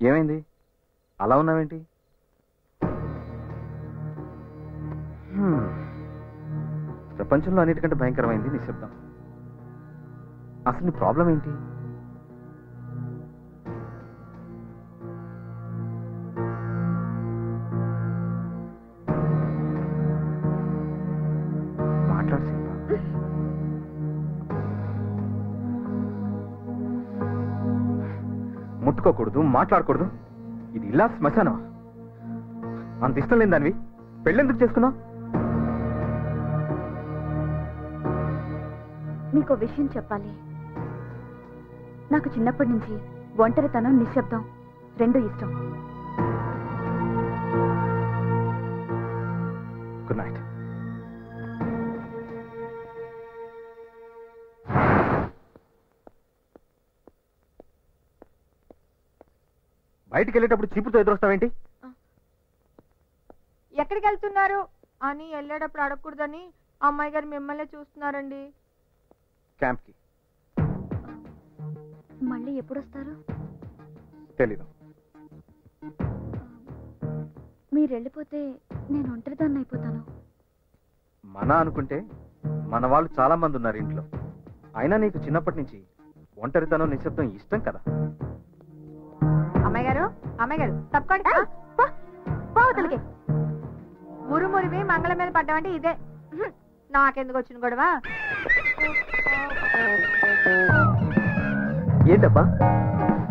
ఏమైంది? అలా ఉన్నావేంటి? ప్రపంచంలో అన్నిటికంటే భయంకరమైంది నిశ్శబ్దం. అసలు నీ ప్రాబ్లం ఏంటి? మాట్లాడు శిల్ప. ముట్టుకోకూడదు, మాట్లాడకూడదు. ఇది ఇలా శ్మశానమా? అంత ఇష్టం లేని దానివి పెళ్ళెందుకు చేసుకున్నావు? మీకు విషయం చెప్పాలి. నాకు చిన్నప్పటి నుంచి ఒంటరితనం, నిశ్శబ్దం రెండు ఇష్టం. Good night. బయటికి వెళ్ళేటప్పుడు చీపుతో ఎదురొస్తావేంటి? ఎక్కడికి వెళ్తున్నారు అని వెళ్ళేటప్పుడు అడగకూడదని అమ్మాయి గారు మిమ్మల్ని చూస్తున్నారండి. క్యాంప్కి. మళ్ళీ ఎప్పుడొస్తారు? తెలీదు. మీరు వెళ్ళిపోతే నేను ఒంటరిదాన్ని అయిపోతాను. మన అనుకుంటే మన వాళ్ళు చాలా మంది ఉన్నారు ఇంట్లో. అయినా నీకు చిన్నప్పటి నుంచి ఒంటరితనం, నిశ్శబ్దం ఇష్టం కదా. అమ్మాయి గారు తప్పకండి. పోవతలకి మురుమురివి మంగళం మీద పడ్డామంటే ఇదే. నాకెందుకు వచ్చిన గొడవ? ఏంటబ్బా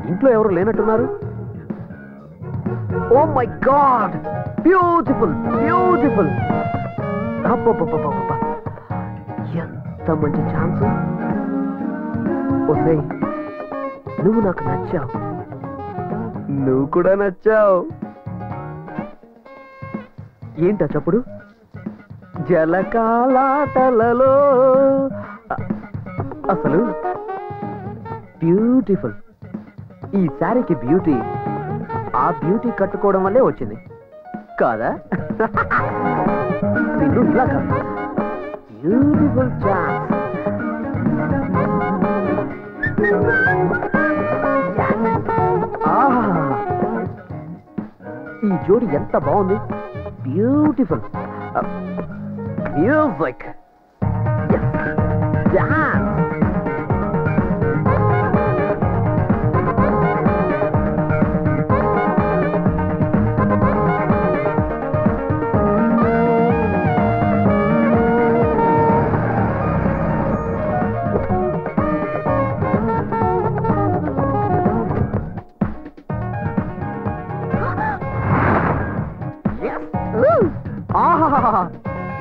ఇంట్లో ఎవరు లేనట్టున్నారు? Oh my God, beautiful beautiful. ఎంత మంచి ఛాన్స్. ఓసే, నువ్వు నాకు నచ్చావు, నువ్వు కూడా నచ్చావు. ఏంటా చప్పుడు? జలకాలాటలలో. అసలు బ్యూటిఫుల్. ఈ శారీకి బ్యూటీ ఆ బ్యూటీ కట్టుకోవడం వల్లే వచ్చింది కాదా? నిన్ను ఇలా కాదు, బ్యూటిఫుల్ ఛాన్స్. ఈ జోడి ఎంత బాగుంది, బ్యూటిఫుల్. Music, dance.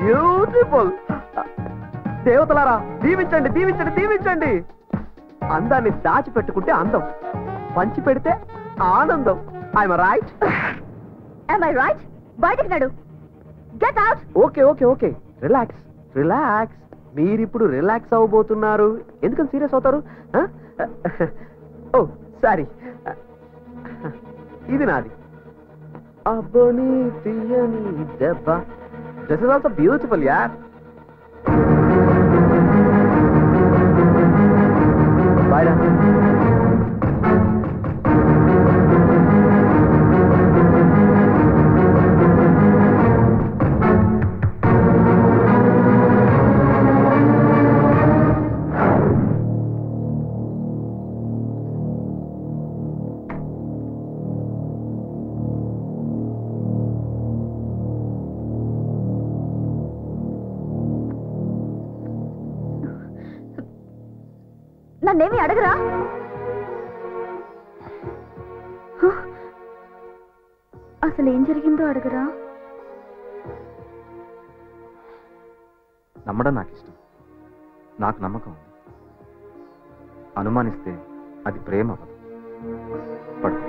బ్యూటిఫుల్. దేవతలారా దీవించండి, దీవించండి, దీవించండి. అందాన్ని దాచిపెట్టుకుంటే అందం, పంచి పెడితే ఆనందం. I'm right? Am I right? బయటికి నడు. Get out. Okay okay okay, relax relax. మీరిప్పుడు రిలాక్స్ అవ్వబోతున్నారు. ఎందుకని సీరియస్ అవుతారు? ఓ సారీ, ఇది నాది. అబ్బని తీయని దెబ్బ. This is also beautiful, yeah. Bye, da. నన్నేమి అడగరా? అసలు ఏం జరిగిందో అడగరా? నమ్మడం నాకు ఇష్టం, నాకు నమ్మకం ఉంది. అనుమానిస్తే అది ప్రేమ అవ్వదు. పడు.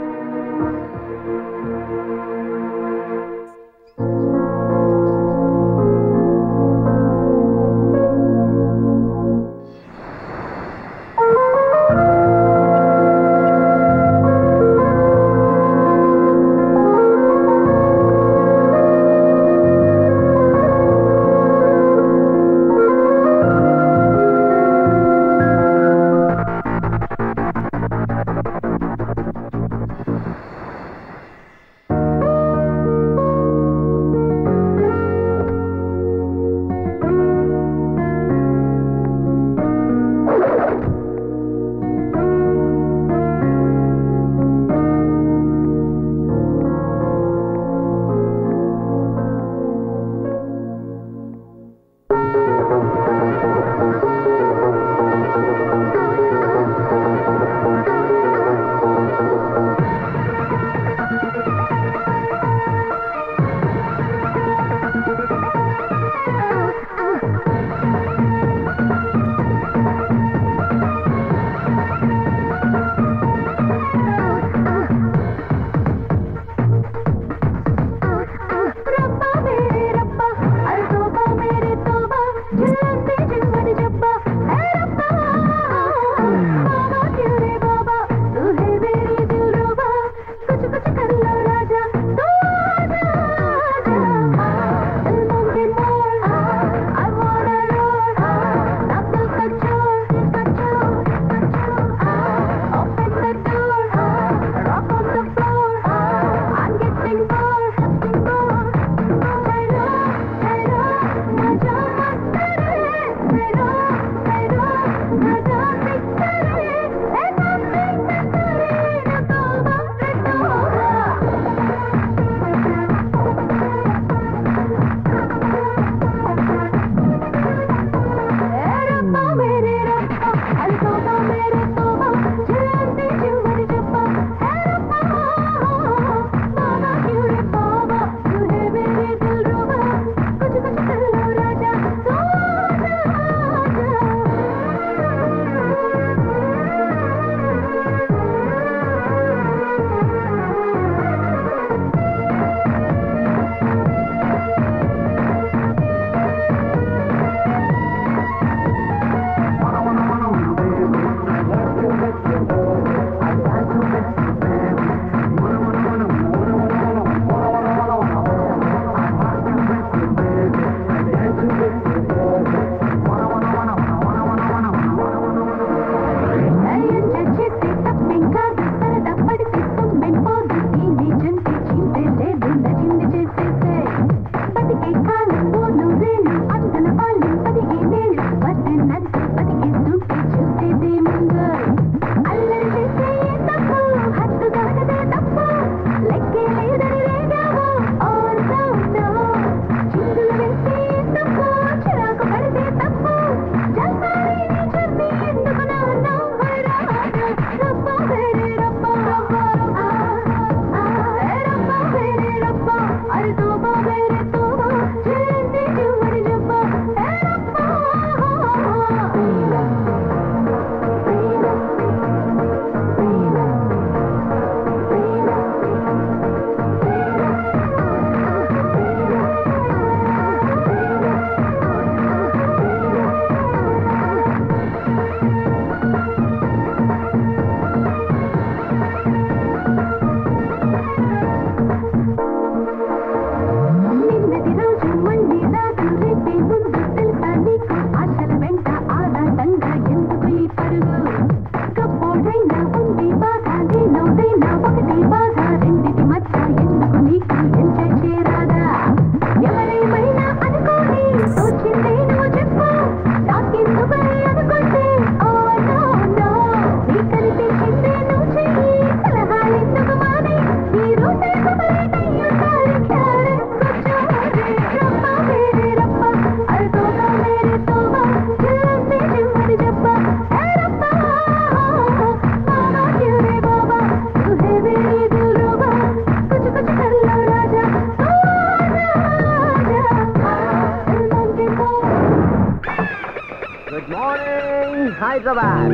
హైదరాబాద్.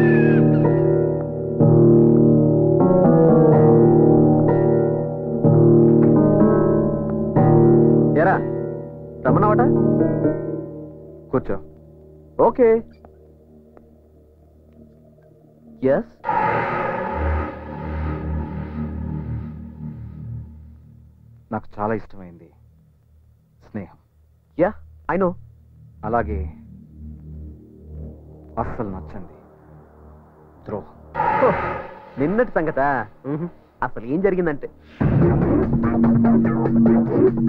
ఎరా రమ్మన్నావట? కూర్చో. ఓకే. ఎస్. నాకు చాలా ఇష్టమైంది స్నేహం. Yeah I know. అలాగే అస్సలు నచ్చండి ద్రోహం. నిన్నటి సంగత. అసలు ఏం జరిగిందంటే